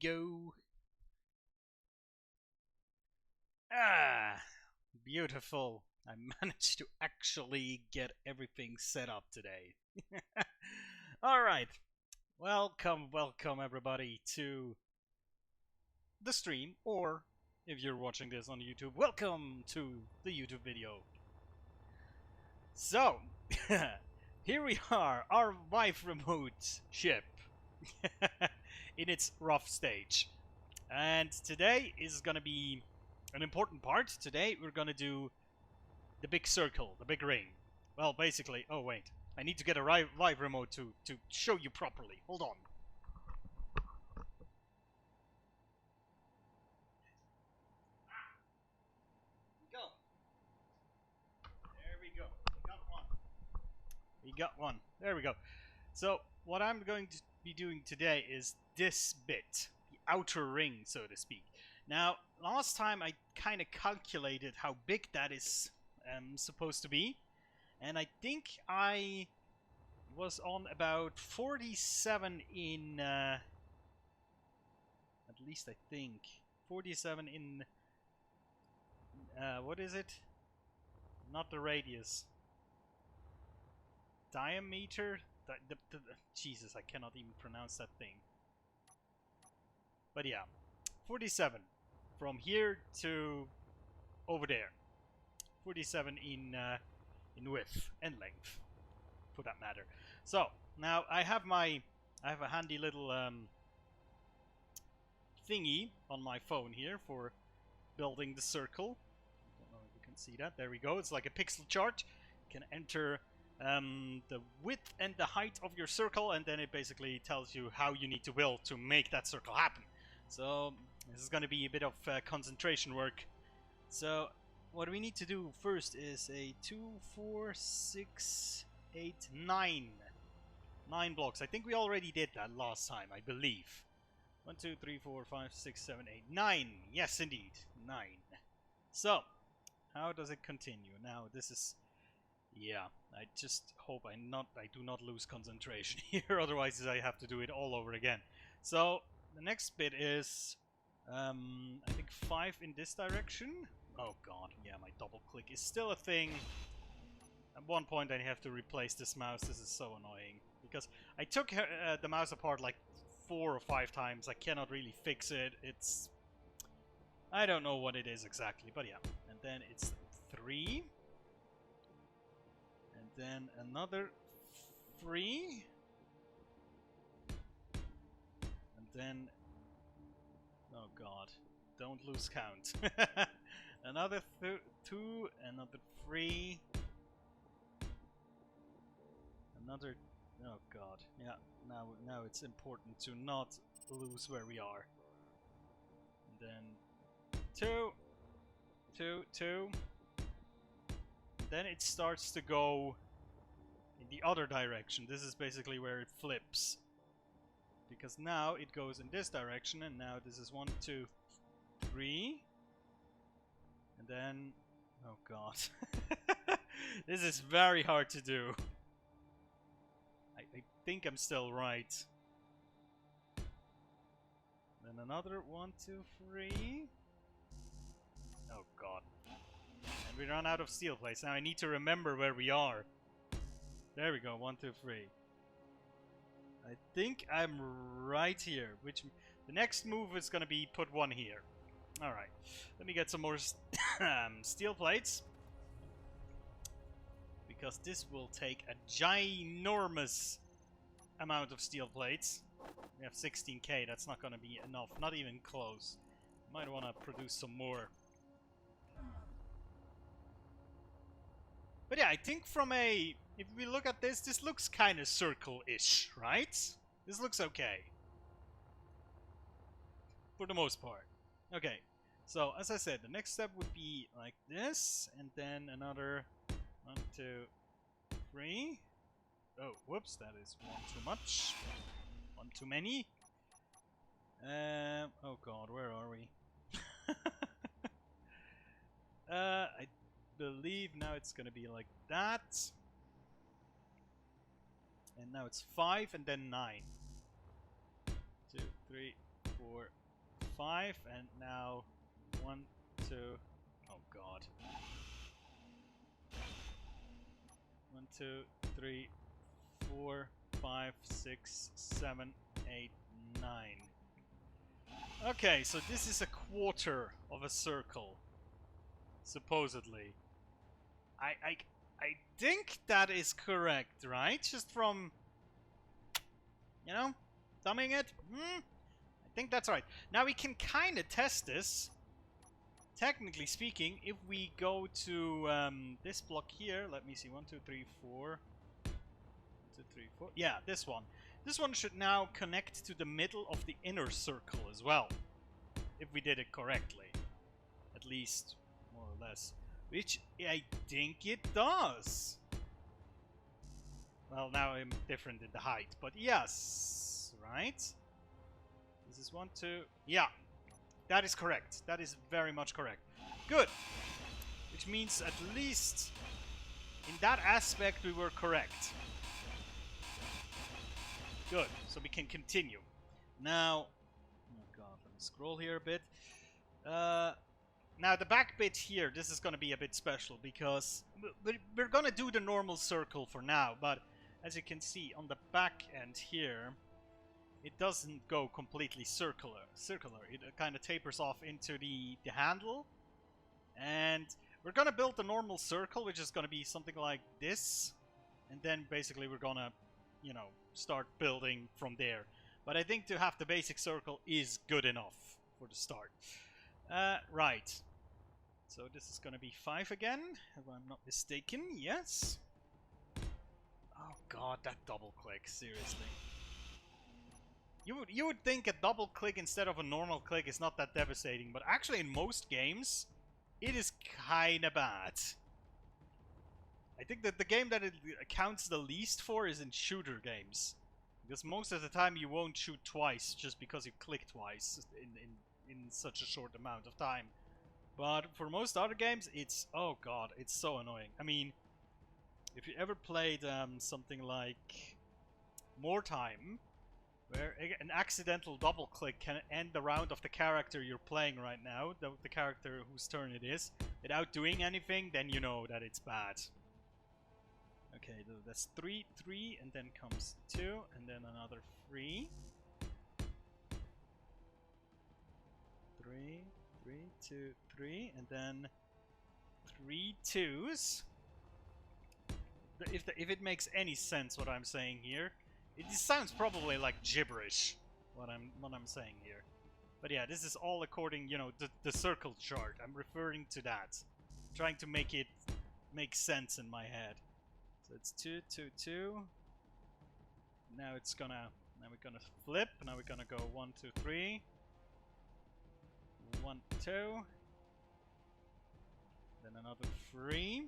go. Ah, beautiful. I managed to actually get everything set up today. Alright, welcome everybody to the stream, or if you're watching this on YouTube, welcome to the YouTube video. So, here we are, our Vive Remote ship in its rough stage. And today is gonna be an important part. Today we're gonna do the big circle, the big ring. Well, basically, oh wait, I need to get a Vive Remote to show you properly. Hold on. Go. There we go. We got one. We got one. There we go. So what I'm going to be doing today is this bit, the outer ring, so to speak. Now, last time I kind of calculated how big that is supposed to be, and I think I was on about 47 in, at least I think, 47 in, what is it? Not the radius. Diameter? Jesus, I cannot even pronounce that thing. But yeah, 47 from here to over there. 47 in width and length, for that matter. So now I have a handy little thingy on my phone here for building the circle. I don't know if you can see that. There we go. It's like a pixel chart. You can enter the width and the height of your circle, and then it basically tells you how you need to build to make that circle happen. So this is going to be a bit of concentration work. So what we need to do first is a 2, 4, 6, 8, 9. 9 blocks. I think we already did that last time, I believe. 1, 2, 3, 4, 5, 6, 7, 8, 9. Yes, indeed. 9. So, how does it continue? Now, this is... Yeah, I just hope I do not lose concentration here, otherwise I have to do it all over again. So, the next bit is... I think 5 in this direction. Oh god, yeah, my double click is still a thing. At one point I have to replace this mouse. This is so annoying. Because I took the mouse apart like 4 or 5 times. I cannot really fix it. It's... I don't know what it is exactly, but yeah. And then it's 3. And then another 3. And then... Oh god, don't lose count. Another 2, another 3, another... Oh god, yeah, now it's important to not lose where we are. And then 2, 2, 2. Then it starts to go in the other direction. This is basically where it flips. Because now it goes in this direction, and now this is 1, 2, 3. And then... Oh god. This is very hard to do. I think I'm still right. Then another 1, 2, 3. Oh god. And we run out of steel plates. Now I need to remember where we are. There we go, 1, 2, 3. I think I'm right here. Which the next move is gonna be put 1 here. Alright, let me get some more steel plates. Because this will take a ginormous amount of steel plates. We have 16k, that's not gonna be enough, not even close. Might wanna produce some more. But yeah, I think from a... If we look at this, this looks kinda circle-ish, right? This looks okay. For the most part. Okay, so as I said, the next step would be like this, and then another 1, 2, 3. Oh, whoops, that is 1 too much. 1 too many. Oh god, where are we? I believe now it's gonna be like that. And now it's 5 and then 9. 2, 3, 4, 5, and now 1, 2. Oh God. 1, 2, 3, 4, 5, 6, 7, 8, 9. Okay, so this is a quarter of a circle, supposedly. I think that is correct, right? Just from, you know, thumbing it. I think that's right. Now we can kind of test this. Technically speaking, if we go to this block here, let me see, 1, 2, 3, 4. 1, 2, 3, 4. Yeah, this one. This one should now connect to the middle of the inner circle as well. If we did it correctly. At least, more or less. Which I think it does. Well, now I'm different in the height, but yes, right? This is 1, 2. Yeah, that is correct. That is very much correct. Good. Which means at least in that aspect we were correct. Good. So we can continue. Now, oh God, let me scroll here a bit. Now the back bit here, this is going to be a bit special because we're going to do the normal circle for now, but as you can see on the back end here, it doesn't go completely circular. It kind of tapers off into the handle, and we're going to build a normal circle, which is going to be something like this, and then basically we're going to, you know, start building from there. But I think to have the basic circle is good enough for the start. Right. So this is going to be 5 again, if I'm not mistaken. Yes. Oh God, that double click, seriously. You would think a double click instead of a normal click is not that devastating, but actually in most games, it is kinda bad. I think that the game that it accounts the least for is in shooter games. Because most of the time you won't shoot twice just because you click twice in such a short amount of time. But for most other games, it's, oh God, it's so annoying. I mean, if you ever played something like More Time, where an accidental double click can end the round of the character you're playing right now, the character whose turn it is, without doing anything, then you know that it's bad. Okay, that's 3, 3, and then comes 2, and then another 3. 3, 3, 2, 3, and then 3 2s. If it makes any sense what I'm saying here, it sounds probably like gibberish what I'm saying here. But yeah, this is all according, you know, the circle chart. I'm referring to that, trying to make it make sense in my head. So it's 2, 2, 2. Now it's gonna, now we're gonna flip. Now we're gonna go 1, 2, 3. 1, 2. Then another 3.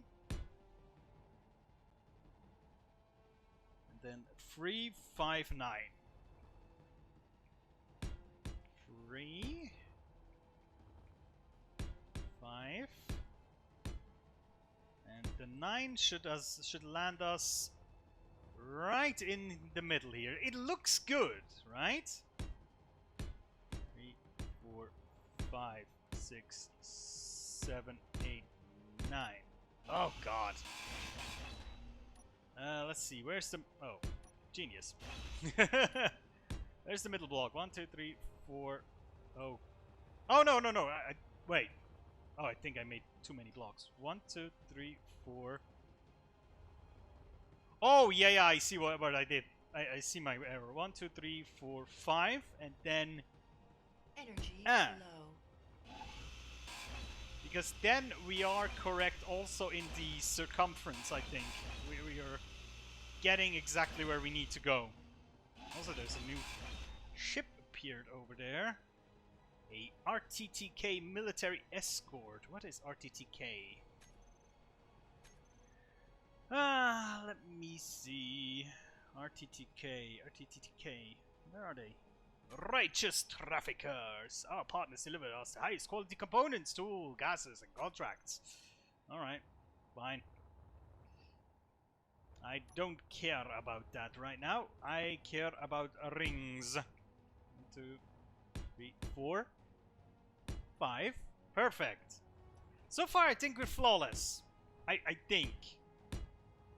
And then 3, 5, 9. 3. 5. And the 9 should land us right in the middle here. It looks good, right? 3, 4, 5, 6, 7, 8, 9. Oh God. Let's see. Where's the? Oh, genius. There's the middle block. 1, 2, 3, 4. Oh. Oh no no no. Wait. Oh, I think I made too many blocks. 1, 2, 3, 4. Oh yeah yeah. I see what I did. I see my error. 1, 2, 3, 4, 5, and then energy low. Because then we are correct also in the circumference, I think. We are getting exactly where we need to go. Also, there's a new ship appeared over there. A RTTK military escort. What is RTTK? Let me see. RTTK. Where are they? Righteous traffickers! Our partners deliver us the highest quality components, tools, gases, and contracts. Alright, fine. I don't care about that right now. I care about rings. 1, 2, 3, 4, 5. Perfect. So far, I think we're flawless. I think.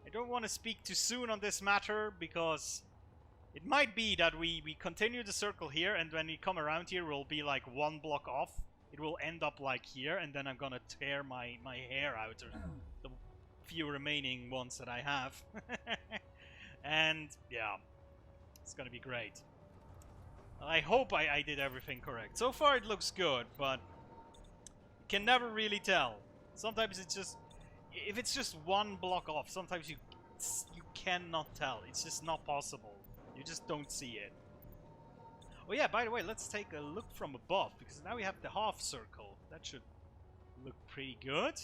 I don't want to speak too soon on this matter, because it might be that we continue the circle here, and when we come around here, we'll be like one block off. It will end up like here, and then I'm gonna tear my hair out, or the few remaining ones that I have. And yeah, it's gonna be great. I hope I did everything correct. So far it looks good, but you can never really tell. Sometimes it's just, if it's just one block off, sometimes you cannot tell. It's just not possible. You just don't see it. Oh yeah, by the way, let's take a look from above, because now we have the half circle. That should look pretty good.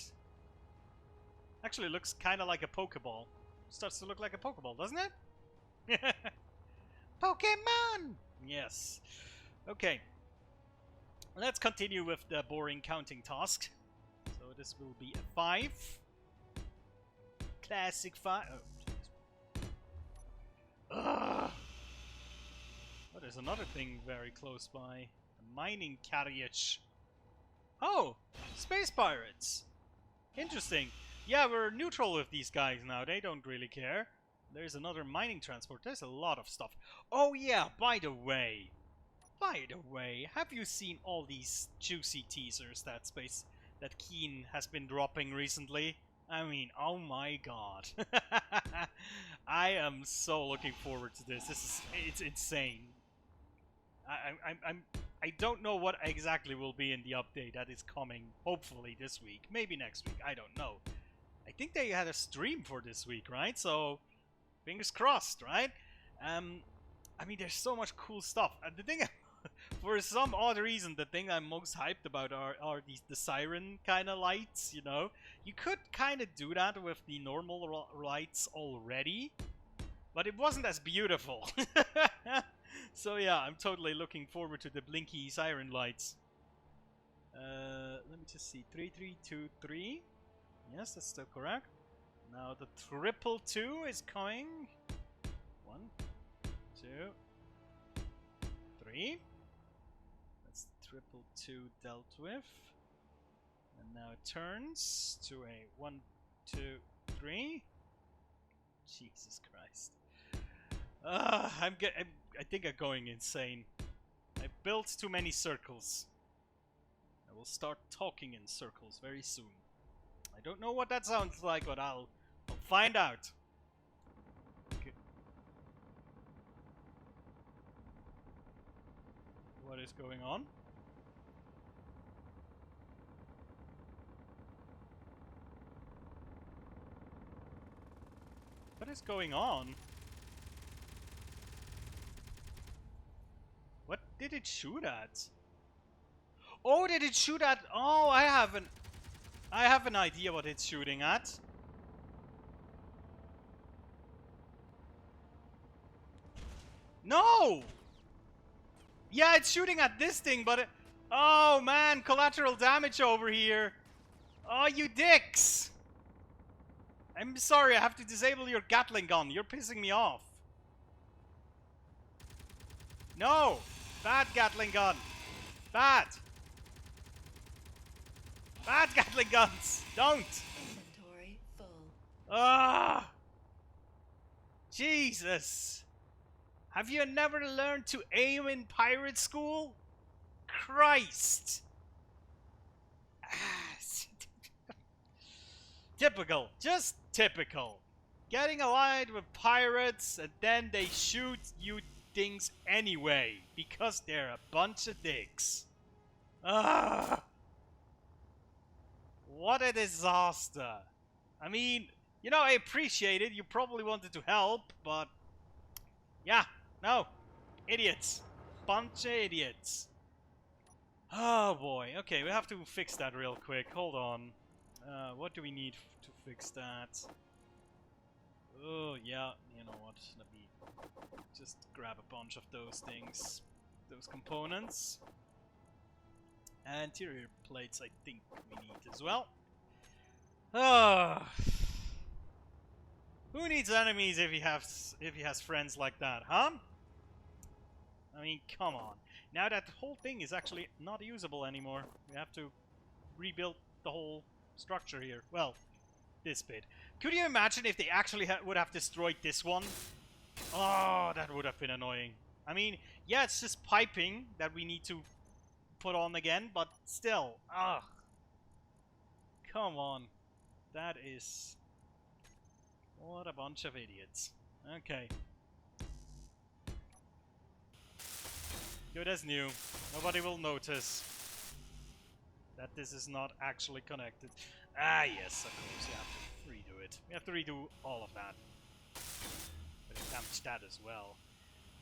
Actually, looks kind of like a Pokeball. Starts to look like a Pokeball, doesn't it? Pokemon! Yes. Okay. Let's continue with the boring counting task. So this will be a 5. Classic 5. Oh, ugh. Oh, there's another thing very close by. A mining carriage. Oh! Space pirates! Interesting. Yeah, we're neutral with these guys now. They don't really care. There's another mining transport. There's a lot of stuff. Oh yeah, by the way, have you seen all these juicy teasers that Keen has been dropping recently? I mean, oh my god. I am so looking forward to this. It's insane. I don't know what exactly will be in the update that is coming, hopefully this week, maybe next week, I don't know. I think they had a stream for this week, right? So, fingers crossed, right? I mean, there's so much cool stuff. And the thing, for some odd reason, the thing I'm most hyped about are the siren kind of lights, you know? You could kind of do that with the normal lights already, but it wasn't as beautiful. So yeah, I'm totally looking forward to the blinky siren lights. Let me just see. 3323. Yes, that's still correct. Now the 222 is coming. 1, 2, 3. That's the 222 dealt with. And now it turns to a 1, 2, 3. Jesus Christ. I think I'm going insane. I built too many circles. I will start talking in circles very soon. I don't know what that sounds like, but I'll find out. Okay. What is going on? What is going on? What did it shoot at? Oh, did it shoot at? Oh, I have an idea what it's shooting at. No! Yeah, it's shooting at this thing, but it, oh man, collateral damage over here. Oh, you dicks! I'm sorry, I have to disable your Gatling gun. You're pissing me off. No! Bad Gatling gun. Bad. Bad Gatling guns. Don't. Inventory full. Ah! Jesus. Have you never learned to aim in pirate school? Christ. Typical. Just typical. Getting allied with pirates and then they shoot you things anyway because they're a bunch of dicks. Ah! What a disaster. I mean, you know, I appreciate it. You probably wanted to help, but yeah, no. Idiots. Bunch of idiots. Oh boy. Okay, we have to fix that real quick. Hold on. What do we need to fix that? Oh, yeah. You know what? Let me just grab a bunch of those things. Those components. Interior plates, I think we need as well. Ah. Who needs enemies if he has friends like that, huh? I mean, come on. Now that whole thing is actually not usable anymore. We have to rebuild the whole structure here. Well, this bit. Could you imagine if they actually would have destroyed this one? Oh, that would have been annoying. I mean, yeah, it's just piping that we need to put on again, but still. Ugh. Come on. That is... What a bunch of idiots. Okay. Good as new. Nobody will notice that this is not actually connected. Ah, yes, of course, you have to redo it. We have to redo all of that. But it damaged that as well.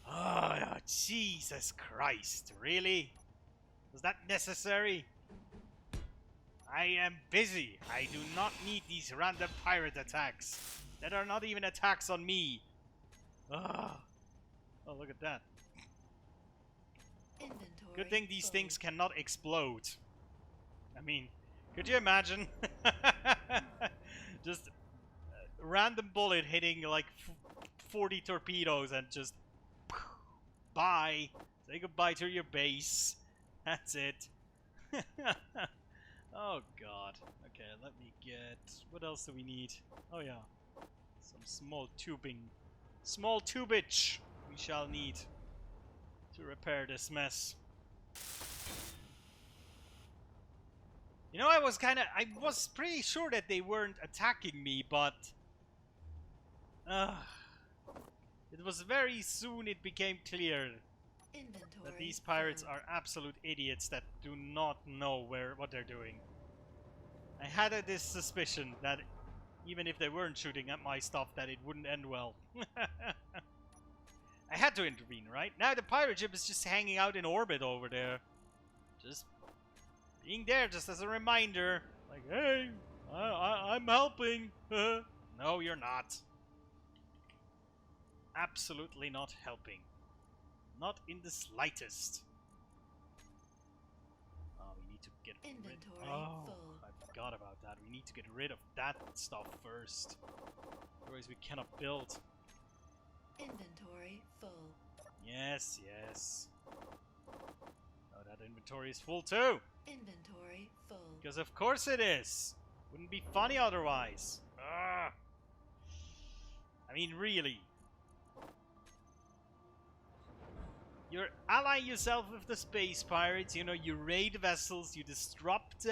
Oh, Jesus Christ, really? Was that necessary? I am busy. I do not need these random pirate attacks that are not even attacks on me. Oh, look at that. Inventory Good thing these full. things cannot explode. I mean, could you imagine? Just a random bullet hitting like 40 torpedoes and just bye. Say goodbye to your base. That's it. Oh god. Okay, let me get... What else do we need? Oh yeah. Some small tubing. Small tubage we shall need to repair this mess. You know, I was pretty sure that they weren't attacking me, but... it was very soon it became clear Inventory that these pirates full. are absolute idiots that do not know what they're doing. I had this suspicion that even if they weren't shooting at my stuff, that it wouldn't end well. I had to intervene, right? Now the pirate ship is just hanging out in orbit over there. Just being there just as a reminder. Like, hey, I'm helping. No, you're not. Absolutely not helping. Not in the slightest. Oh, we need to get Inventory rid... Oh, full. I forgot about that. We need to get rid of that stuff first. Otherwise we cannot build. Inventory full. Yes, yes. Oh, that inventory is full too. Inventory full. Because of course it is. Wouldn't be funny otherwise. Ugh. I mean, really. You ally yourself with the space pirates, you know, you raid vessels, you disrupt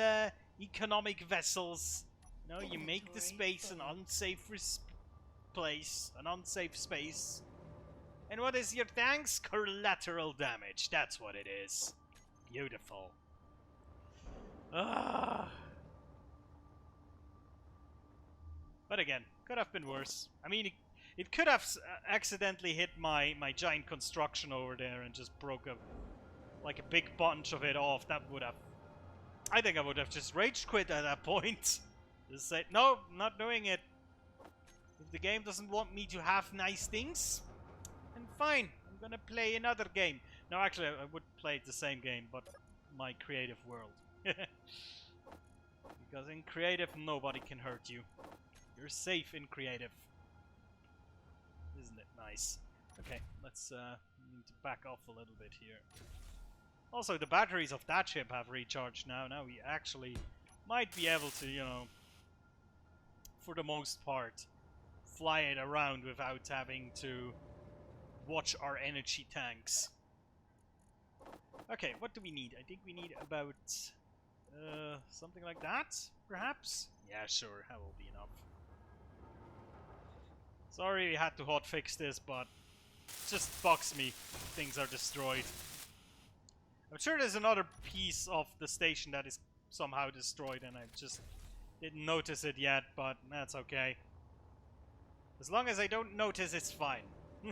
economic vessels, you know, you make the space an unsafe place, an unsafe space. And what is your thanks? Collateral damage, that's what it is. Beautiful. Ah. But again, could have been worse. I mean, it could have accidentally hit my giant construction over there and just broke up like a big bunch of it off. That would have... I think I would have just rage quit at that point. Just said, no, not doing it. If the game doesn't want me to have nice things, then fine. I'm gonna play another game. No, actually, I would play the same game, but my creative world. Because in creative, nobody can hurt you. You're safe in creative. Isn't it nice? Okay, let's need to back off a little bit here. Also, the batteries of that ship have recharged now. Now we actually might be able to, you know, for the most part, fly it around without having to watch our energy tanks. Okay, what do we need? I think we need about something like that, perhaps? Yeah, sure, that will be enough. Sorry we had to hotfix this, but it just bugs me. Things are destroyed. I'm sure there's another piece of the station that is somehow destroyed and I just didn't notice it yet, but that's okay. As long as I don't notice, it's fine.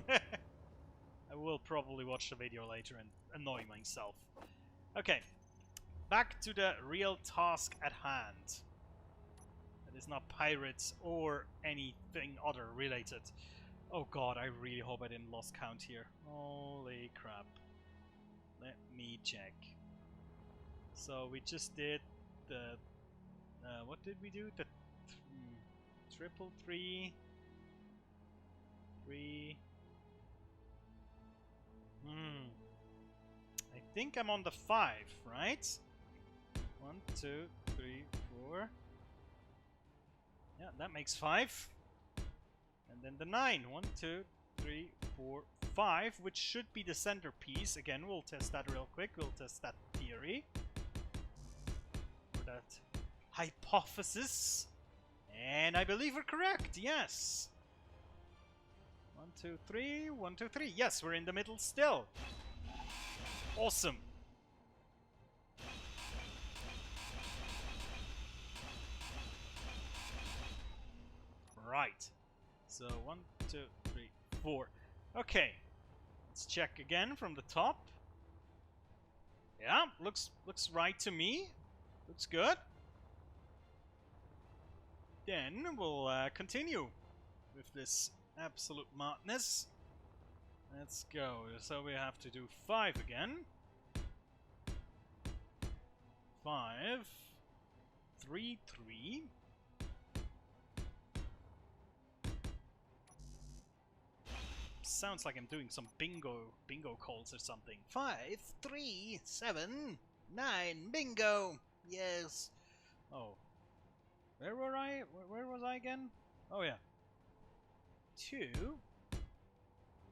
I will probably watch the video later and annoy myself. Okay, back to the real task at hand. It is not pirates or anything other related. Oh god, I really hope I didn't lost count here. Holy crap. Let me check. So we just did the... what did we do? The triple three... I think I'm on the 5, right? 1, 2, 3, 4. Yeah, that makes 5. And then the 9. 1, 2, 3, 4, 5, which should be the centerpiece. Again, we'll test that real quick. We'll test that theory. Or that hypothesis. And I believe we're correct. Yes. 1, 2, 3. 1, 2, 3. Yes, we're in the middle still. Awesome. Right. So 1, 2, 3, 4. Okay. Let's check again from the top. Yeah, looks right to me. Looks good. Then we'll continue with this absolute madness. Let's go. So we have to do 5 again. 5, 3, 3. Sounds like I'm doing some bingo calls or something. 5, 3, 7, 9. Bingo. Yes. Oh. Where were I? Where was I again? Oh yeah. 2.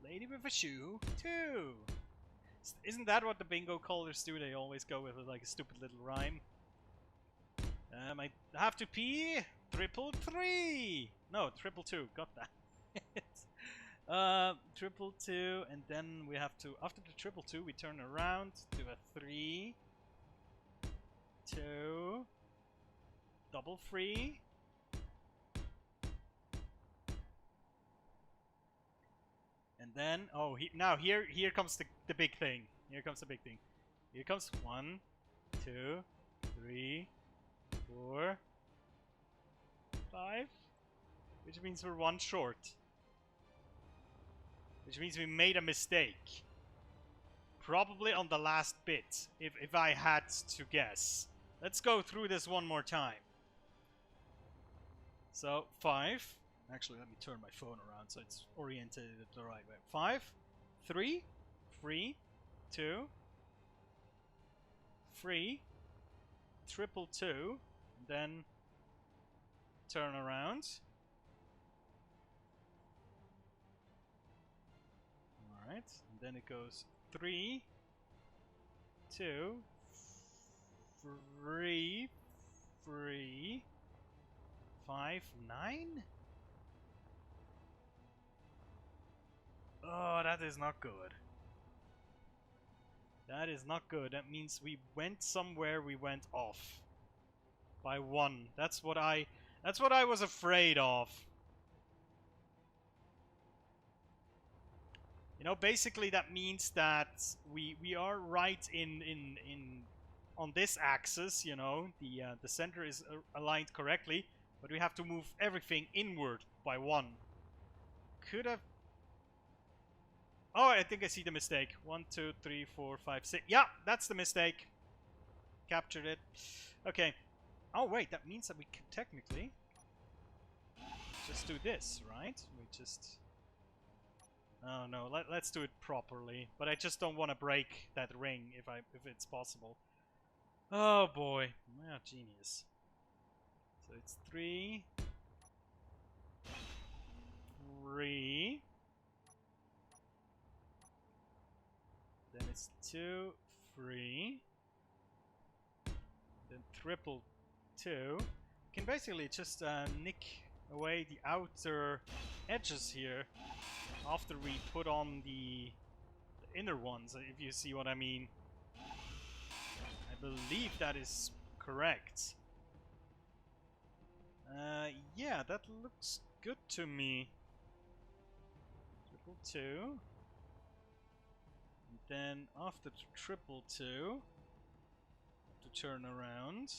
Lady with a shoe. 2. Isn't that what the bingo callers do? They always go with like a stupid little rhyme. I have to pee. 333. No, 222. Got that. 222, and then we have to, after the 222, we turn around, do a 3, 2, double 3, and then, oh, now here comes the big thing. Here comes the big thing. Here comes 1, 2, 3, 4, 5, which means we're 1 short. Which means we made a mistake. Probably on the last bit, if I had to guess. Let's go through this one more time. So, 5. Actually, let me turn my phone around so it's oriented the right way. 5, 3, 3, 2, 3, 222, and then turn around. Alright, and then it goes 3, 2, 3, 3, 5, 9? Oh, that is not good. That is not good. That means we went somewhere, we went off. By 1. That's what I was afraid of. You know, basically that means that we are right in on this axis, you know, the center is aligned correctly, but we have to move everything inward by 1. Could have. Oh, I think I see the mistake. 1, 2, 3, 4, 5, 6. Yeah, that's the mistake. Captured it. Okay. Oh wait, that means that we can technically just do this, right? We just. Oh no, let's do it properly. But I just don't want to break that ring if it's possible. Oh boy. Yeah, genius. So it's 3, 3. Then it's 2, 3. Then 222. You can basically just nick away the outer edges here after we put on the inner ones, if you see what I mean. I believe that is correct. Yeah, that looks good to me. 222. And then after 222, to turn around.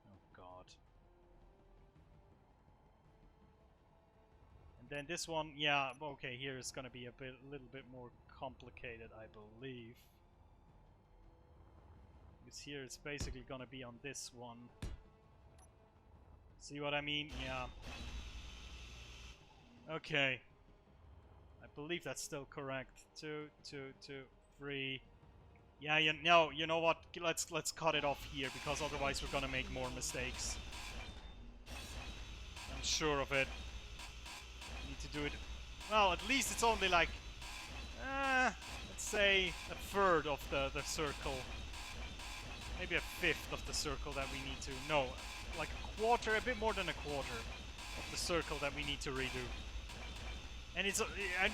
Oh god. And then this one, yeah, okay, here is gonna be a little bit more complicated, I believe. Because here it's basically gonna be on this one. See what I mean? Yeah. Okay. I believe that's still correct. 2, 2, 2, 3. Yeah, no, you know what? Let's cut it off here, because otherwise we're gonna make more mistakes. I'm sure of it. Need to do it. Well, at least it's only like, let's say a third of the circle. Maybe a fifth of the circle that we need to. No, like a quarter, a bit more than a quarter of the circle that we need to redo. And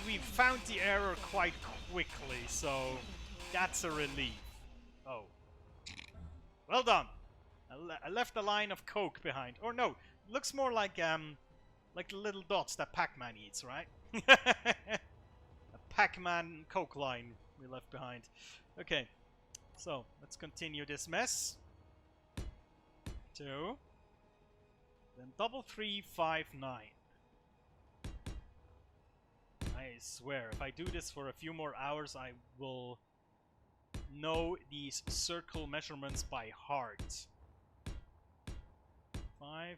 we found the error quite quickly, so that's a relief. Oh, well done. I left a line of coke behind. Or no, looks more like the little dots that Pac-Man eats, right? A Pac-Man coke line we left behind. Okay, so let's continue this mess. 2, then double 3, 5, 9. I swear, if I do this for a few more hours, I will know these circle measurements by heart. 5. I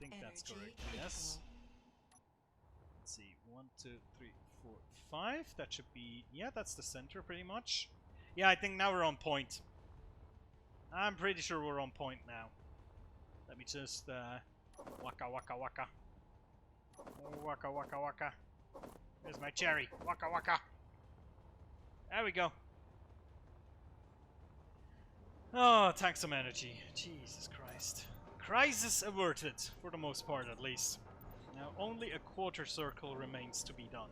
think that's correct. Yes. Let's see. 1, 2, 3, 4, 5. That should be. Yeah, that's the center pretty much. Yeah, I think now we're on point. I'm pretty sure we're on point now. Let me just waka waka waka. Oh, waka waka waka. There's my cherry. Waka waka. There we go. Oh, tank some energy. Jesus Christ. Crisis averted, for the most part at least. Now only a quarter circle remains to be done.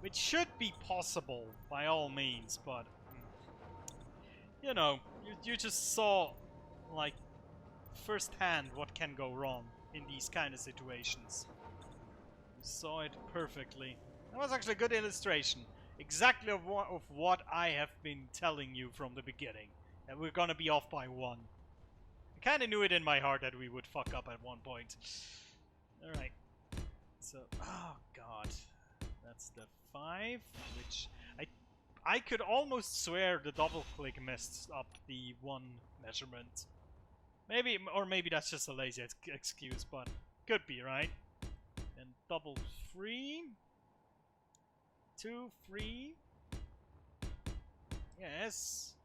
Which should be possible, by all means, but... You know, you just saw, like, firsthand what can go wrong in these kind of situations. You saw it perfectly. That was actually a good illustration. Exactly of what I have been telling you from the beginning. That we're gonna be off by 1. I kinda knew it in my heart that we would fuck up at one point. Alright. So, oh god. That's the 5, which... I could almost swear the double click messed up the 1 measurement. Maybe, or maybe that's just a lazy excuse, but could be, right? And double 3. 2, 3. Yes.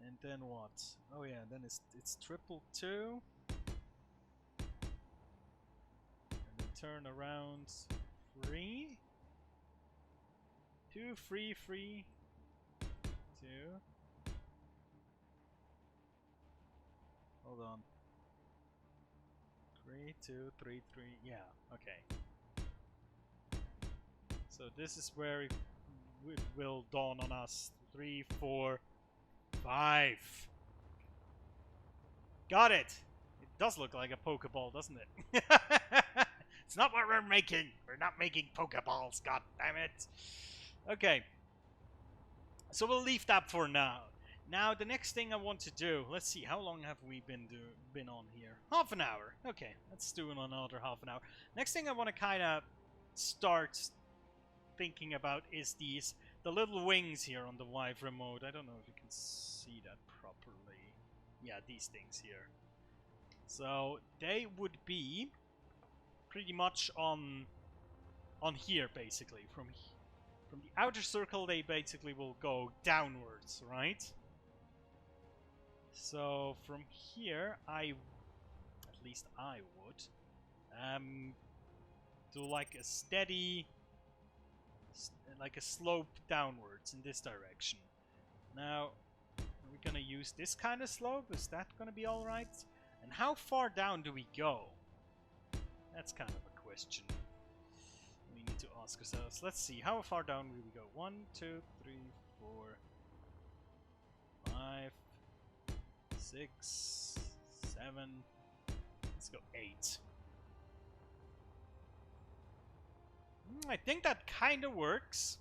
And then what? Oh yeah, then it's triple 2. And then turn around 3. 2, 3, 3. 2. Hold on. 3, 2, 3, 3. Yeah, okay. So this is where it will dawn on us. 3, 4, 5. Got it! It does look like a Pokeball, doesn't it? It's not what we're making! We're not making Pokeballs, god damn it! Okay. So we'll leave that for now. Now the next thing I want to do, let's see, how long have we been on here? Half an hour. Okay, let's do another half an hour. Next thing I want to kind of start thinking about is the little wings here on the Vive Remote. I don't know if you can see that properly. Yeah, these things here. So they would be pretty much on here, basically. From the outer circle, they basically will go downwards, right? So from here, at least I would, do like a steady, like a slope downwards in this direction. Now, are we gonna use this kind of slope? Is that gonna be alright? And how far down do we go? That's kind of a question we need to ask ourselves. Let's see, how far down will we go? 1, 2, 3, 4, 5, 6, 7, let's go 8. I think that kind of works.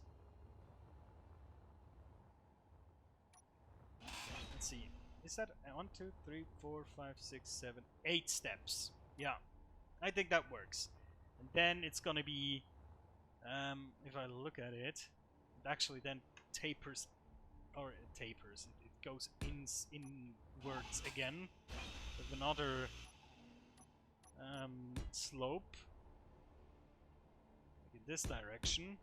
Let's see, is that 1, 2, 3, 4, 5, 6, 7, 8 steps? Yeah, I think that works. And then it's gonna be, if I look at it, it actually then tapers, or it tapers, it goes inwards again with another slope, like in this direction.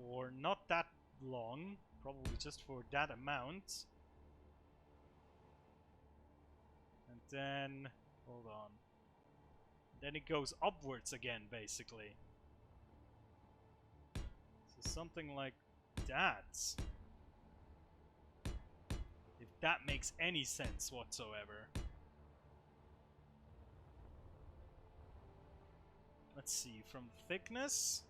for not that long, probably just for that amount. And then, hold on. Then it goes upwards again, basically. So something like that. If that makes any sense whatsoever. Let's see, from thickness.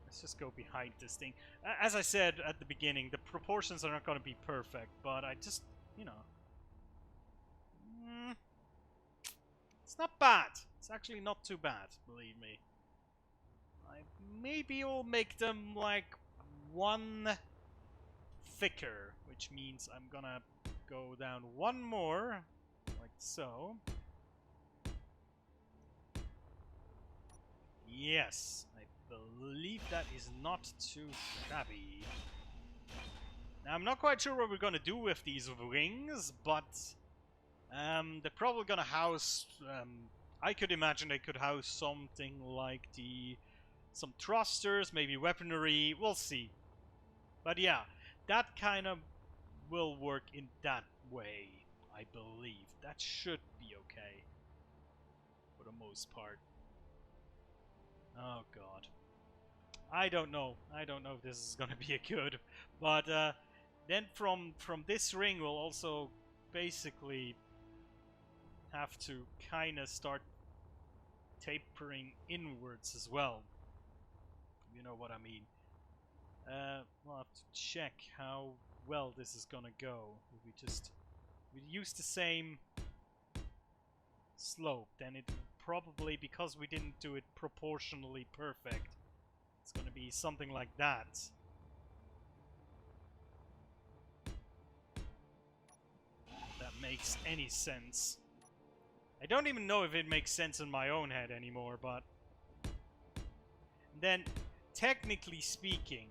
Let's just go behind this thing. As I said at the beginning, the proportions are not going to be perfect, but I just, you know. It's not bad. It's actually not too bad, believe me. I maybe will make them like one thicker, which means I'm gonna go down one more, like so. Yes, I believe that is not too shabby. Now, I'm not quite sure what we're gonna do with these wings, but they're probably gonna house. I could imagine they could house something like some thrusters, maybe weaponry. We'll see. But yeah, that kind of will work in that way, I believe. That should be okay for the most part. Oh god. I don't know. I don't know if this is gonna be a good. But then from this ring we'll also basically have to kind of start tapering inwards as well. You know what I mean. We'll have to check how well this is gonna go. If we use the same slope, then it probably, because we didn't do it proportionally perfect, it's gonna be something like that. If that makes any sense. I don't even know if it makes sense in my own head anymore, but then technically speaking,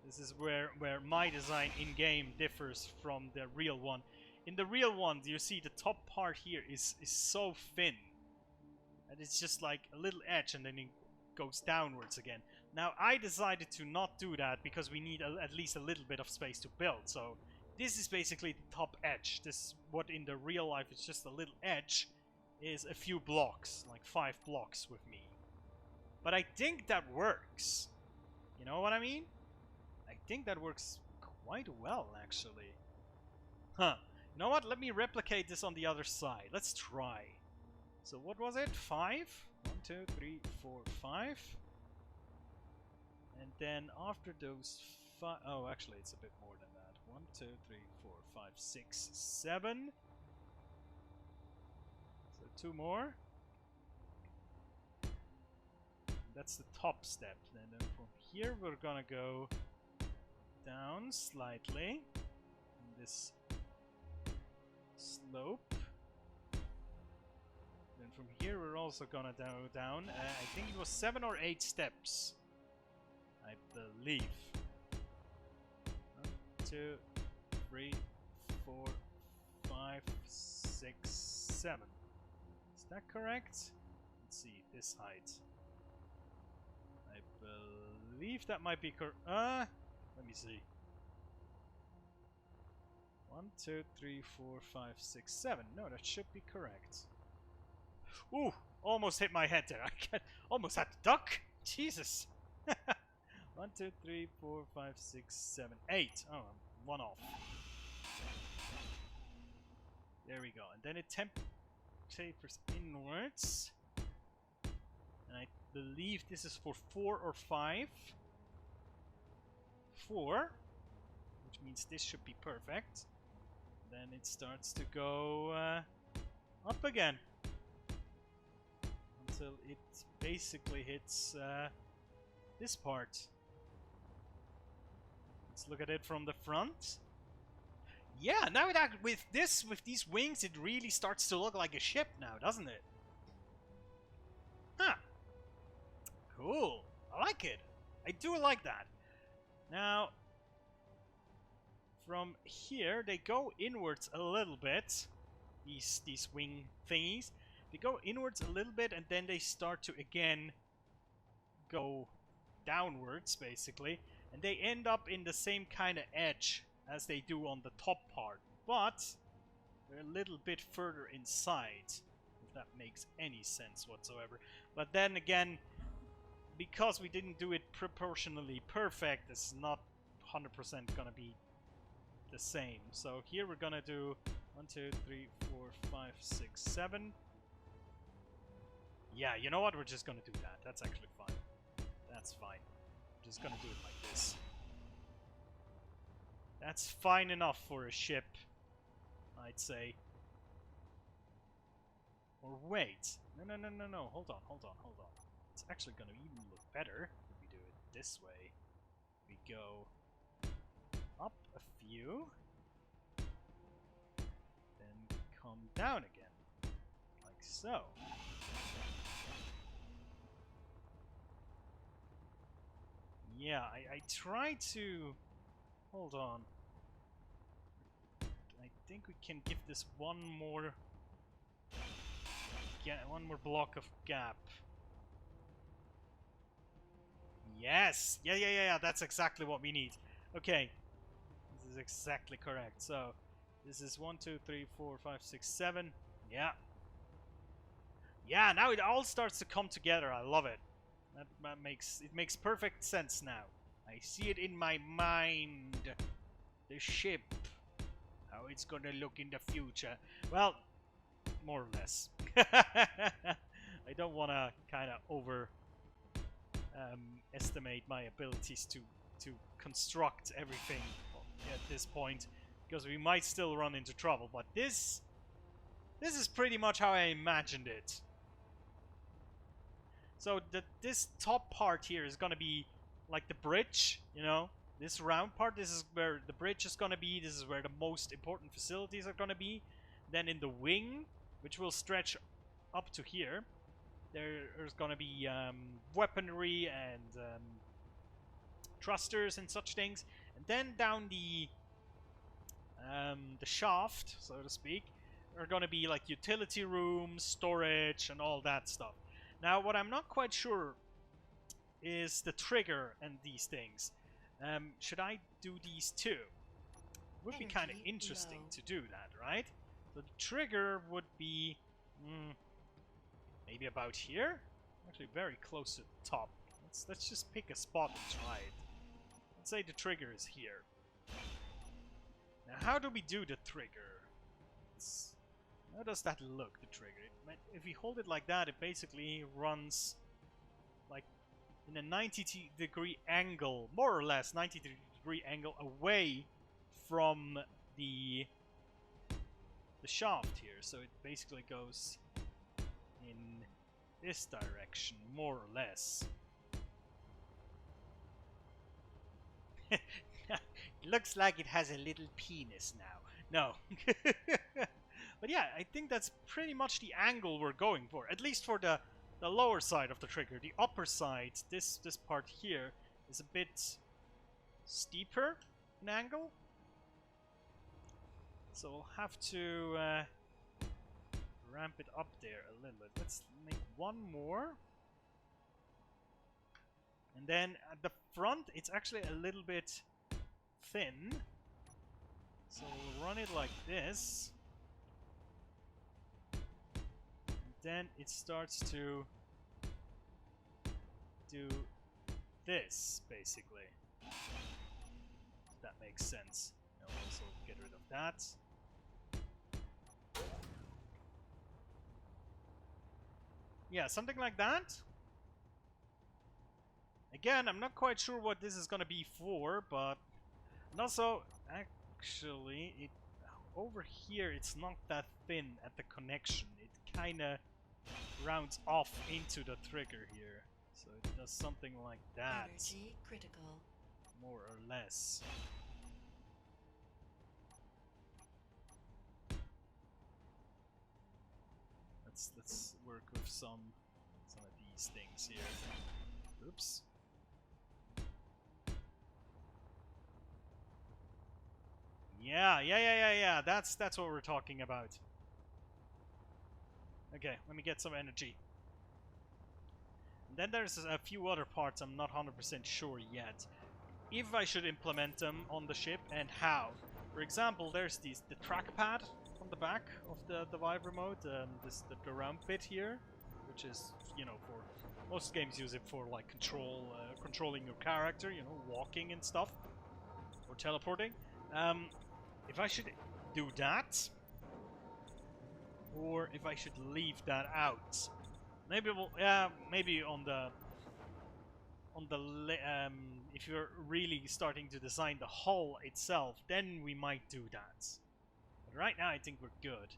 this is where my design in-game differs from the real one. In the real one, you see the top part here is so thin. And it's just like a little edge and then it goes downwards again. Now, I decided to not do that because we need at least a little bit of space to build. So, this is basically the top edge. This, what in the real life is just a little edge, is a few blocks, like 5 blocks with me. But I think that works. You know what I mean? I think that works quite well, actually. Huh. You know what? Let me replicate this on the other side. Let's try. So what was it? 5? 1, 2, 3, 4, 5. And then after those 5... Oh, actually, it's a bit more than that. 1, 2, 3, 4, 5, 6, 7. So 2 more. That's the top step. And then from here we're gonna go down slightly in this slope. Then from here we're also gonna go down. I think it was 7 or 8 steps, I believe. 1, 2, 3, 4, 5, 6, 7. Is that correct? Let's see, this height. I believe that might be correct. Let me see. 1, 2, 3, 4, 5, 6, 7. No, that should be correct. Ooh, almost hit my head there. I almost had to duck. Jesus. 1, 2, 3, 4, 5, 6, 7, 8. Oh, I'm 1 off. There we go. And then it tapers inwards. And I believe this is for 4 or 5. 4. Which means this should be perfect. Then it starts to go up again. Until it basically hits this part. Let's look at it from the front. Yeah, now that with these wings, it really starts to look like a ship now, doesn't it? Huh. Cool. I like it. I do like that. Now, from here, they go inwards a little bit. These wing thingies. They go inwards a little bit, and then they start to again go downwards, basically, and they end up in the same kind of edge as they do on the top part, but they're a little bit further inside, if that makes any sense whatsoever. But then again, because we didn't do it proportionally perfect, it's not 100% gonna be the same. So here we're gonna do 1, 2, 3, 4, 5, 6, 7. Yeah, you know what? We're just gonna do that. That's actually fine. That's fine. I'm just gonna do it like this. That's fine enough for a ship, I'd say. Or wait. No. Hold on. It's actually gonna even look better if we do it this way. We go up a few, then come down again, like so. Yeah, I try to... Hold on. I think we can give this one more block of gap. Yes! Yeah, that's exactly what we need. Okay. This is exactly correct. So, this is 1, 2, 3, 4, 5, 6, 7. Yeah. Yeah, now it all starts to come together. I love it. That makes perfect sense now. I see it in my mind. The ship. How it's gonna look in the future. Well, more or less. I don't want to kind of estimate my abilities to construct everything at this point, because we might still run into trouble. But this is pretty much how I imagined it. So this top part here is gonna be like the bridge, you know, this round part. This is where the bridge is gonna be. This is where the most important facilities are gonna be. Then in the wing, which will stretch up to here, there's gonna be weaponry and thrusters and such things. And then down the shaft, so to speak, are gonna be like utility rooms, storage, and all that stuff. Now, what I'm not quite sure is the trigger and these things. Should I do these too? Would be kind of interesting to do that, right? So the trigger would be maybe about here. Actually, very close to the top. Let's just pick a spot and try it. Let's say the trigger is here. Now, how do we do the trigger? How does that look, the trigger? If we hold it like that, it basically runs like in a 90-degree angle, more or less 90-degree angle away from the shaft here. So it basically goes in this direction, more or less. It looks like it has a little penis now. No. But yeah, I think that's pretty much the angle we're going for. At least for the lower side of the trigger. The upper side, this part here, is a bit steeper in angle. So we'll have to ramp it up there a little bit. Let's make one more. And then at the front, it's actually a little bit thin. So we'll run it like this. Then it starts to do this, basically. If that makes sense. I'll also get rid of that. Yeah, something like that. Again, I'm not quite sure what this is gonna be for, but... And also, actually, over here, it's not that thin at the connection. It kinda rounds off into the trigger here. So it does something like that. Energy critical. More or less. Let's work with some of these things here. Oops. Yeah. That's what we're talking about. Okay, let me get some energy. And then there's a few other parts I'm not 100% sure yet. If I should implement them on the ship and how. For example, there's the trackpad on the back of the Vive Remote, the round bit here, which is, you know, for most games use it for like controlling your character, you know, walking and stuff, or teleporting. If I should do that, or if I should leave that out. Maybe maybe on the if you're really starting to design the hull itself, then we might do that. But right now I think we're good.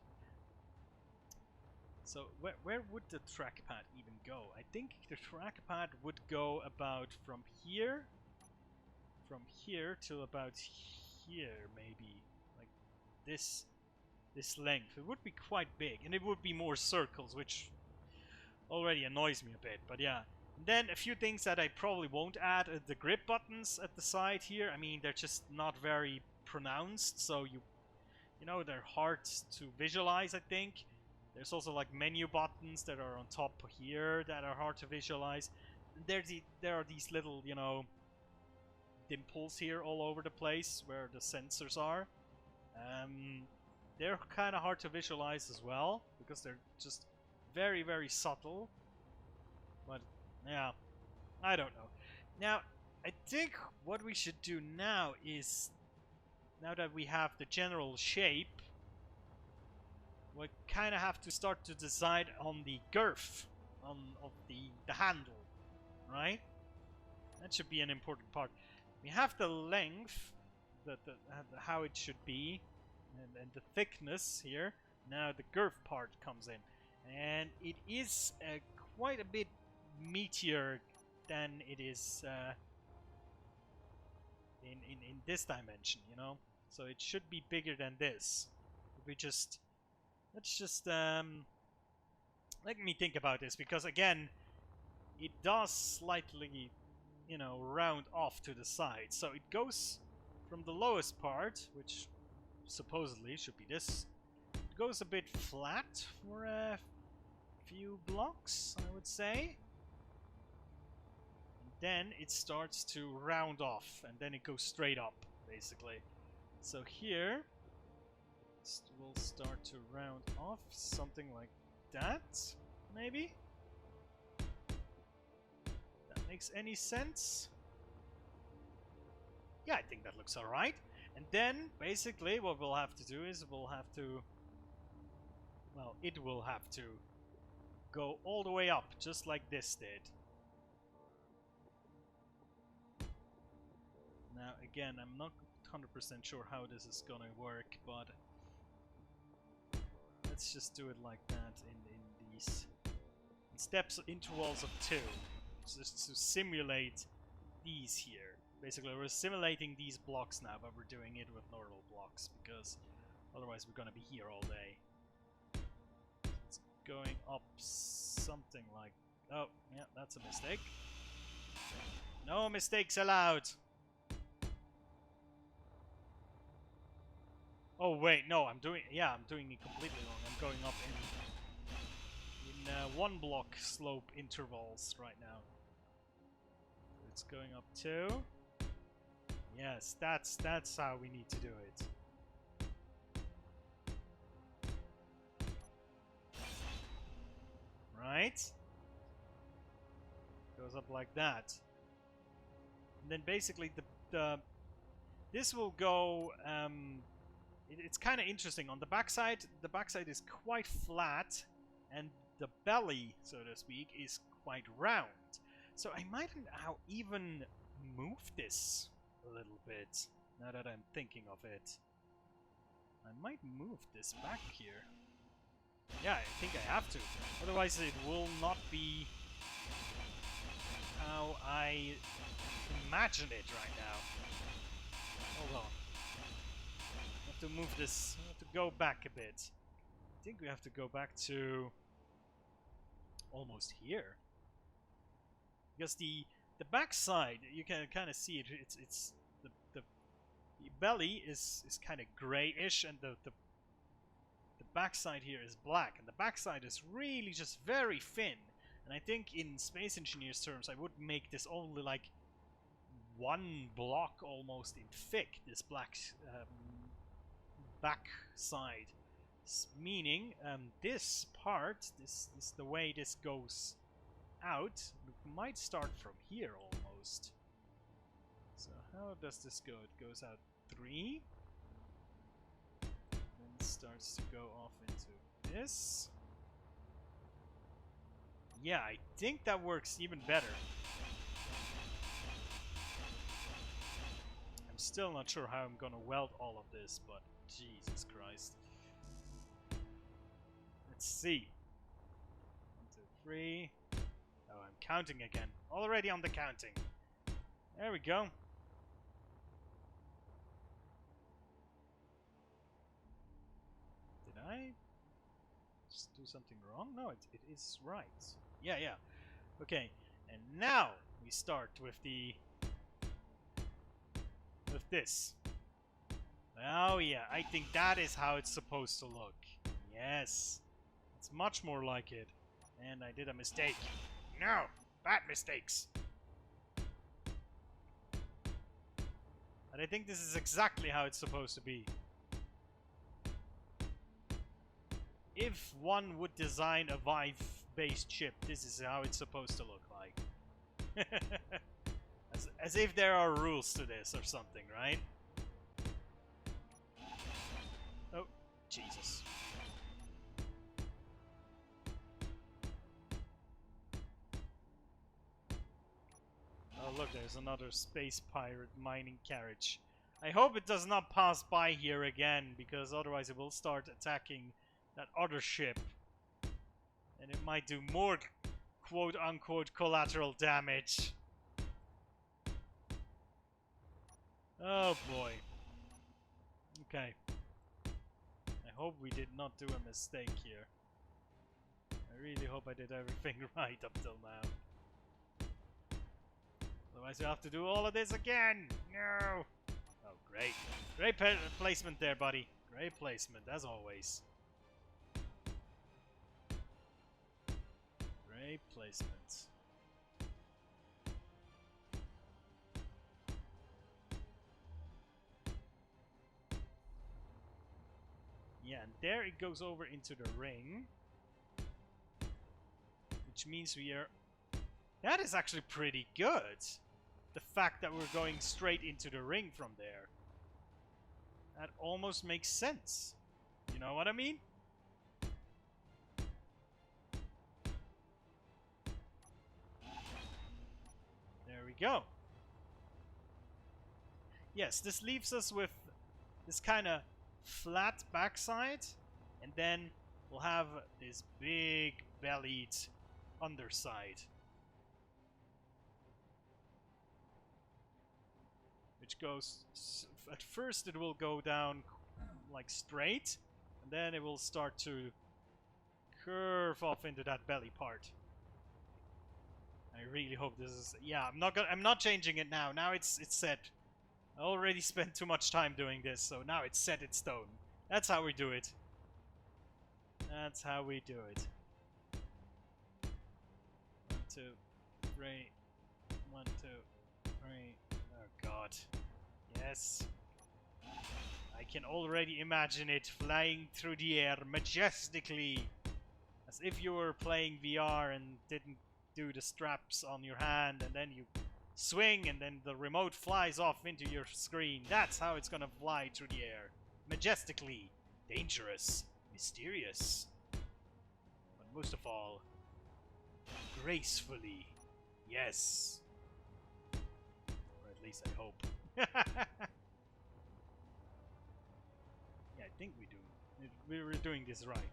So where would the trackpad even go? I think the trackpad would go about from here to about here, maybe. Like this length. It would be quite big, and it would be more circles, which already annoys me a bit, but yeah. And then a few things that I probably won't add, the grip buttons at the side here. I mean, they're just not very pronounced, so you know, they're hard to visualize, I think. There's also like menu buttons that are on top here that are hard to visualize. There are these little, you know, dimples here all over the place where the sensors are. They're kind of hard to visualize as well, because they're just very, very subtle. But yeah, I don't know. Now, I think what we should do now is, now that we have the general shape, we kind of have to start to decide on the girth of the handle, right? That should be an important part. We have the length, how it should be, and the thickness here. Now the girth part comes in, and it is quite a bit meatier than it is in this dimension, you know. So it should be bigger than this. Let's just let me think about this, because again, it does slightly, you know, round off to the side. So it goes from the lowest part, which supposedly should be this. It goes a bit flat for a few blocks, I would say. And then it starts to round off, and then it goes straight up, basically. So here, we'll start to round off, something like that, maybe? That makes any sense? Yeah, I think that looks alright. And then, basically, what we'll have to do is we'll have to... Well, it will have to go all the way up, just like this did. Now, again, I'm not 100% sure how this is gonna work, but let's just do it like that in these steps, intervals of 2, just to simulate these here. Basically, we're simulating these blocks now, but we're doing it with normal blocks, because otherwise we're gonna be here all day. It's going up something like... Oh, yeah, that's a mistake. No mistakes allowed! Oh wait, no, I'm doing it completely wrong. I'm going up in 1 block slope intervals right now. It's going up 2. Yes, that's how we need to do it. Right? Goes up like that. And then basically this will go it's kind of interesting. On the backside is quite flat, and the belly, so to speak, is quite round. So I might now even move this a little bit, now that I'm thinking of it. I might move this back here. Yeah, I think I have to. Otherwise it will not be how I imagine it right now. Hold on. To move this, to go back a bit. I think we have to go back to almost here, because the backside, you can kind of see it. It's the belly is kind of grayish, and the backside here is black, and the backside is really just very thin. And I think in Space Engineers terms, I would make this only like 1 block almost in thick, this black back side. Meaning, this part, this the way this goes out, might start from here almost. So how does this go? It goes out 3, then starts to go off into this. Yeah, I think that works even better. I'm still not sure how I'm gonna weld all of this, but Jesus Christ. Let's see. 1, 2, 3. Oh, I'm counting again. Already on the counting. There we go. Did I just do something wrong? No, it is right. Yeah. Okay, and now we start with this. Oh yeah, I think that is how it's supposed to look. Yes. It's much more like it. And I did a mistake. No! Bad mistakes! But I think this is exactly how it's supposed to be. If one would design a Vive-based chip, this is how it's supposed to look like. As if there are rules to this or something, right? Oh, Jesus. Oh look, there's another space pirate mining carriage. I hope it does not pass by here again, because otherwise it will start attacking that other ship. And it might do more quote-unquote collateral damage. Oh boy. Okay. I hope we did not do a mistake here. I really hope I did everything right up till now. Otherwise you have to do all of this again! No! Oh, great. Great placement there, buddy. Great placement, as always. Great placement. Yeah, and there it goes over into the ring. Which means we are... That is actually pretty good. The fact that we're going straight into the ring from there. That almost makes sense. You know what I mean? There we go. Yes, this leaves us with this kind of flat backside, and then we'll have this big bellied underside, which goes, at first it will go down like straight, and then it will start to curve off into that belly part. I really hope this is... Yeah, I'm not changing it now. Now it's set. I already spent too much time doing this, so now it's set in stone. That's how we do it. That's how we do it. 1, 2, 3. 1, 2, 3. Oh god. Yes. I can already imagine it flying through the air majestically. As if you were playing VR and didn't do the straps on your hand, and then you swing and then the remote flies off into your screen. That's how it's gonna fly through the air. Majestically. Dangerous. Mysterious. But most of all, gracefully. Yes. Or at least I hope. Yeah, I think we do. We're doing this right.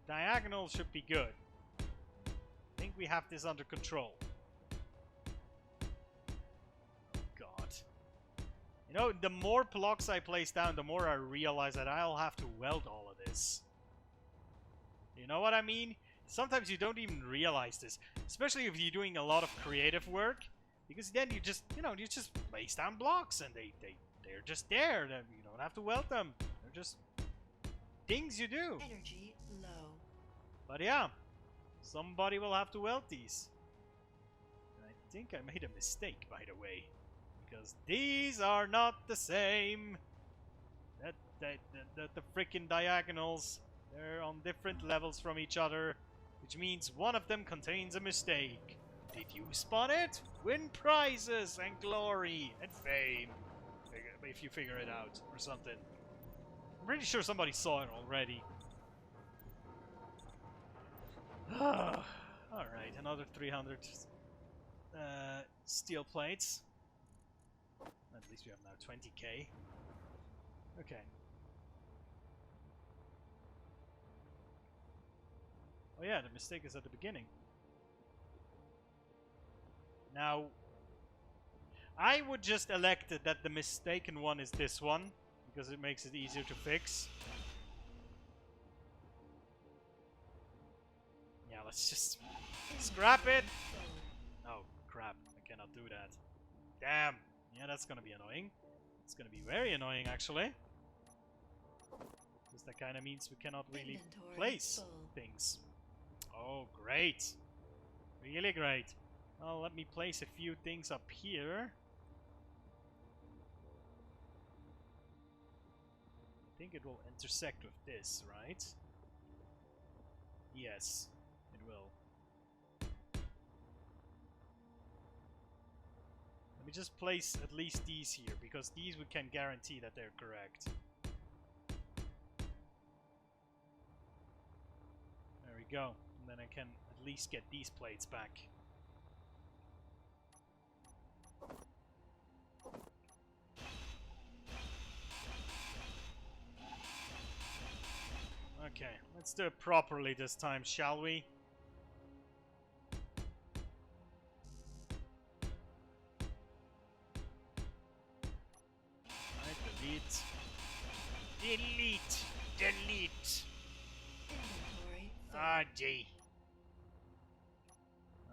Diagonal should be good. I think we have this under control. Oh god. You know, the more blocks I place down, the more I realize that I'll have to weld all of this. You know what I mean? Sometimes you don't even realize this. Especially if you're doing a lot of creative work. Because then you just, you know, you just place down blocks and they're just there. You don't have to weld them. They're just things you do. Energy low. But yeah. Somebody will have to weld these. And I think I made a mistake, by the way. Because these are not the same. The freaking diagonals, they're on different levels from each other, which means one of them contains a mistake. Did you spot it? Win prizes and glory and fame. If you figure it out or something. I'm pretty sure somebody saw it already. Alright, another 300 steel plates. At least we have now 20k. Okay. Oh yeah, the mistake is at the beginning. Now, I would just elect it that the mistaken one is this one, because it makes it easier to fix. Yeah, let's just scrap it! Oh, crap, I cannot do that. Damn! Yeah, that's gonna be annoying. It's gonna be very annoying, actually. Because that kind of means we cannot really place things. Oh, great. Really great. Well, let me place a few things up here. I think it will intersect with this, right? Yes, it will. Let me just place at least these here, because these we can guarantee that they're correct. There we go. And then I can at least get these plates back. Okay, let's do it properly this time, shall we? Alright, delete. Delete! Delete! Inventory full. Ah, gee.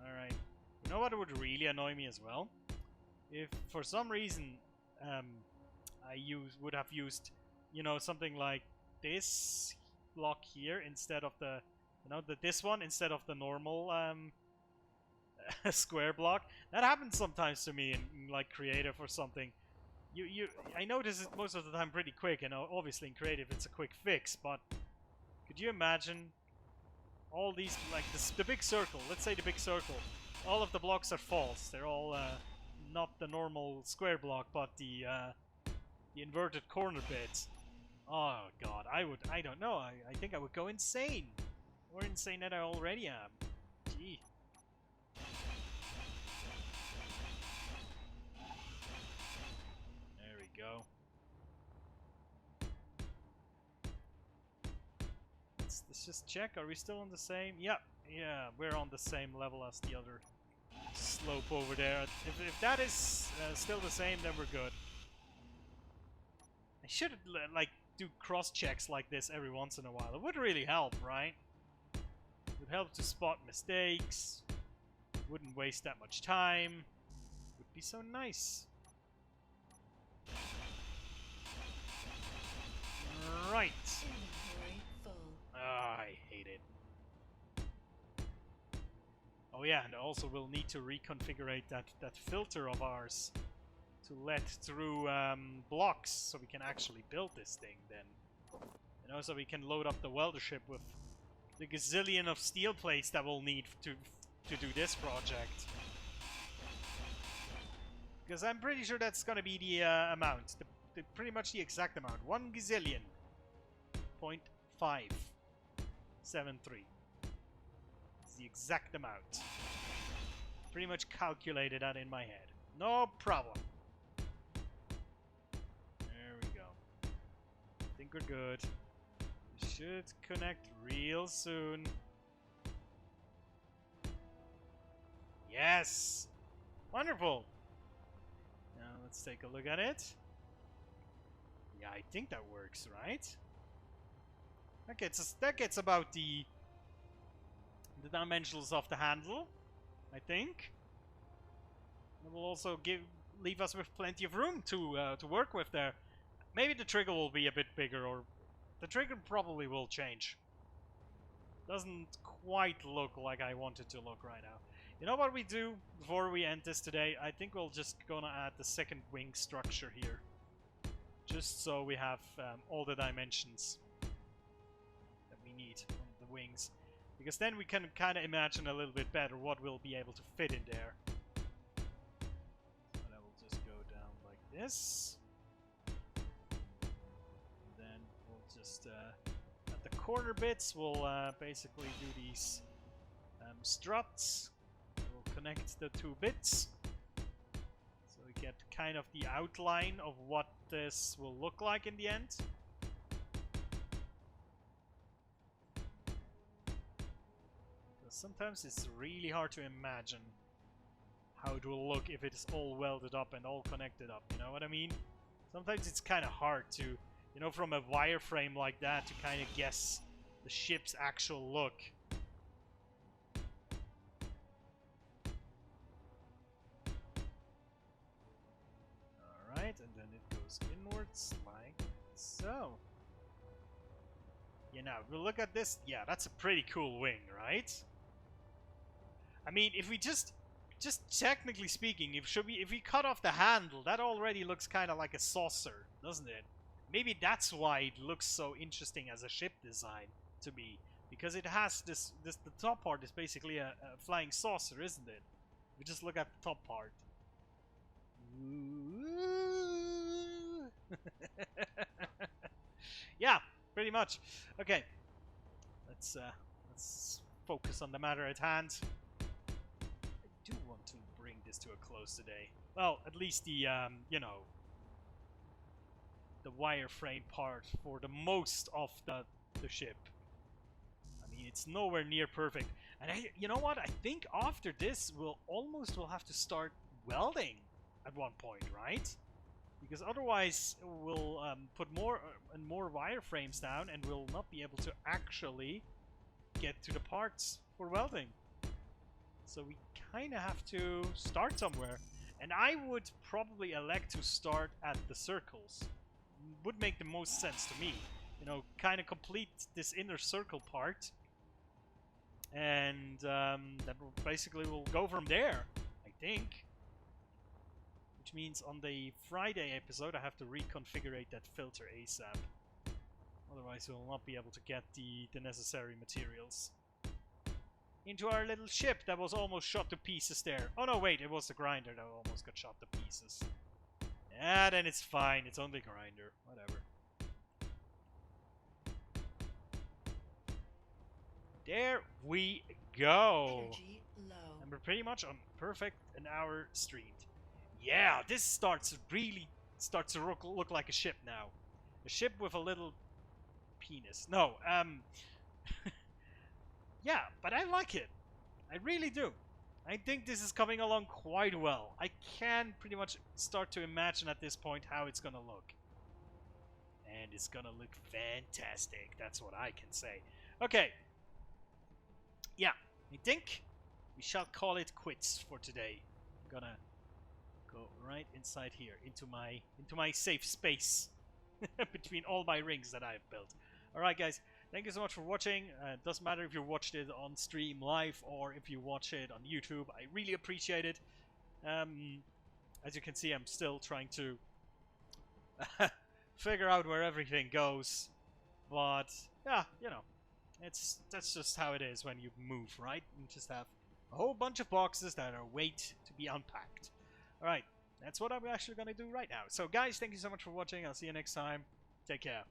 Alright. You know what would really annoy me as well? If for some reason I would have used, you know, something like this block here instead of the, you know, this one instead of the normal square block. That happens sometimes to me in like creative or something. I notice it most of the time pretty quick, and obviously in creative it's a quick fix, but could you imagine all these, like the big circle, let's say the big circle, all of the blocks are false. They're all not the normal square block, but the inverted corner bit. Oh god, I don't know, I think I would go insane. More insane than I already am. Gee. There we go. Let's just check, are we still on the same? Yeah, we're on the same level as the other slope over there. If that is still the same, then we're good. I should like do cross checks like this every once in a while. It would really help, right? It would help to spot mistakes. Wouldn't waste that much time. Would be so nice. Right. Inventory full. Ah, I hate it. Oh yeah, and also we'll need to reconfigure that filter of ours to let through blocks, so we can actually build this thing then. You know, so we can load up the welder ship with the gazillion of steel plates that we'll need to do this project. Because I'm pretty sure that's gonna be the amount, pretty much the exact amount. 1 gazillion. 0.573. It's the exact amount. Pretty much calculated that in my head. No problem. There we go. I think we're good. We should connect real soon. Yes! Wonderful! Now let's take a look at it. Yeah, I think that works, right? That gets about the dimensionals of the handle, I think. It will also leave us with plenty of room to work with there. Maybe the trigger will be a bit bigger, or the trigger probably will change. doesn't quite look like I want it to look right now. You know what we do before we end this today? I think we'll just gonna add the second wing structure here. Just so we have all the dimensions that we need on the wings. Because then we can kind of imagine a little bit better what we'll be able to fit in there. So that will just go down like this. And then we'll just, at the corner bits, we'll basically do these struts. We'll connect the two bits. So we get kind of the outline of what this will look like in the end. Sometimes it's really hard to imagine how it will look if it's all welded up and all connected up, you know what I mean? Sometimes it's kind of hard to, you know, from a wireframe like that to kind of guess the ship's actual look. Alright, and then it goes inwards like so. You know, we'll look at this. Yeah, that's a pretty cool wing, right? I mean, if we just technically speaking, if we cut off the handle, that already looks kind of like a saucer, doesn't it? Maybe that's why it looks so interesting as a ship design to me, because it has the top part is basically a flying saucer, isn't it? We just look at the top part. Yeah, pretty much. Okay, let's focus on the matter at hand. I do want to bring this to a close today. Well, at least the, you know, the wireframe part for the most of the ship. I mean, it's nowhere near perfect. And you know what? I think after this, we'll have to start welding at one point, right? Because otherwise, we'll put more and more wireframes down, and we'll not be able to actually get to the parts for welding. So we kind of have to start somewhere. And I would probably elect to start at the circles. Would make the most sense to me. You know, kind of complete this inner circle part. And then basically we'll go from there, I think. Which means on the Friday episode I have to reconfigure that filter ASAP. Otherwise we'll not be able to get the necessary materials into our little ship that was almost shot to pieces there. Oh no, wait, it was the grinder that almost got shot to pieces. Yeah, then it's fine. It's only grinder. Whatever. There we go. Energy low. And we're pretty much on perfect an hour streamed. Yeah, this starts to look like a ship now. A ship with a little penis. No, yeah, but I like it. I really do. I think this is coming along quite well. I can pretty much start to imagine at this point how it's gonna look. And it's gonna look fantastic. That's what I can say. Okay. Yeah, I think we shall call it quits for today. I'm gonna go right inside here into my safe space between all my rings that I've built. Alright guys, thank you so much for watching. It doesn't matter if you watched it on stream live or if you watch it on YouTube. I really appreciate it. As you can see, I'm still trying to figure out where everything goes. But yeah, you know, that's just how it is when you move, right? You just have a whole bunch of boxes that are wait to be unpacked. Alright, that's what I'm actually going to do right now. So guys, thank you so much for watching. I'll see you next time. Take care.